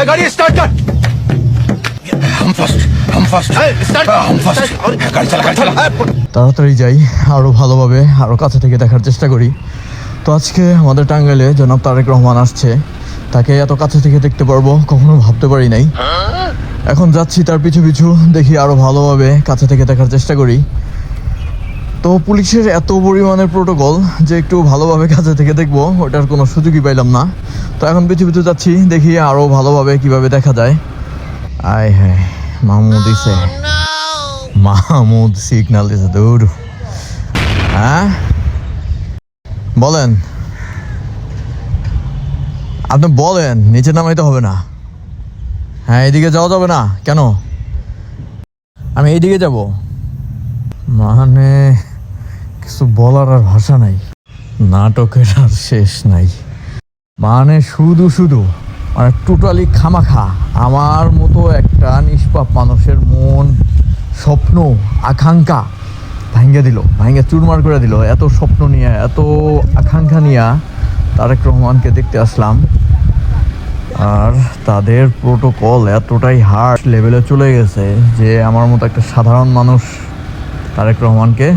गाड़ी स्टार्ट कर। हम फर्स्ट गाड़ी चला। তাড়াতাড়ি যাই, আরো ভালোভাবে আরো কাছে থেকে দেখার চেষ্টা করি। তো আজকে আমাদের টাঙ্গাইলে জনাব তারেক রহমান আসছে, তাকে এত কাছে থেকে দেখতে পারবো কখনো ভাবতে পারি নাই। এখন যাচ্ছি তার পিছু পিছু, দেখি আরো ভালোভাবে কাছে থেকে দেখার চেষ্টা করি। তো পুলিশের এত পরিমাণের প্রোটোকল যে একটু ভালোভাবে কাছে থেকে দেখবো ওটার কোনো সুযোগই পাইলাম না। তো এখন পিছু পিছু যাচ্ছি, দেখি আরো ভালোভাবে কিভাবে দেখা যায়। আয় হ্যাঁ, মাহমুদ দিছে, মাহমুদ সিগন্যাল দিছে। দূর, হ্যাঁ বলেন, আপনি বলেন, নিচে নামাইতে হবে না? হ্যাঁ, এদিকে যাওয়া যাবে না কেন? আমি এইদিকে যাব। মানে কিছু বলার আর ভাষা নাই, নাটকের আর শেষ নাই। মানে শুধু শুধু মানে টোটালি খামাখা আমার মতো একটা নিষ্পাপ মানুষের মন, স্বপ্ন, আকাঙ্ক্ষা ভাঙ্গে চুরমার করে দিল। এত স্বপ্ন নিয়ে, এত আকাঙ্ক্ষা নিয়ে তারেক রহমানকে দেখতে আসলাম, আর তাদের প্রোটোকল এতটাই হার্ড লেভেলে চলে গেছে যে আমার মতো একটা সাধারণ মানুষ তারেক রহমানকে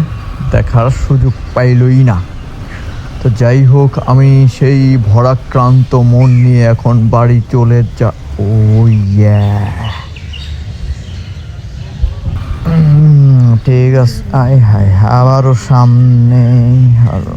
দেখার সুযোগ পাইলই না। তো যাই হোক, আমি সেই ভরাক্রান্ত মন নিয়ে এখন বাড়ি চলে যা। ও ইয়া, ঠিক আছে, আয় হায়, আবারও সামনে আরো।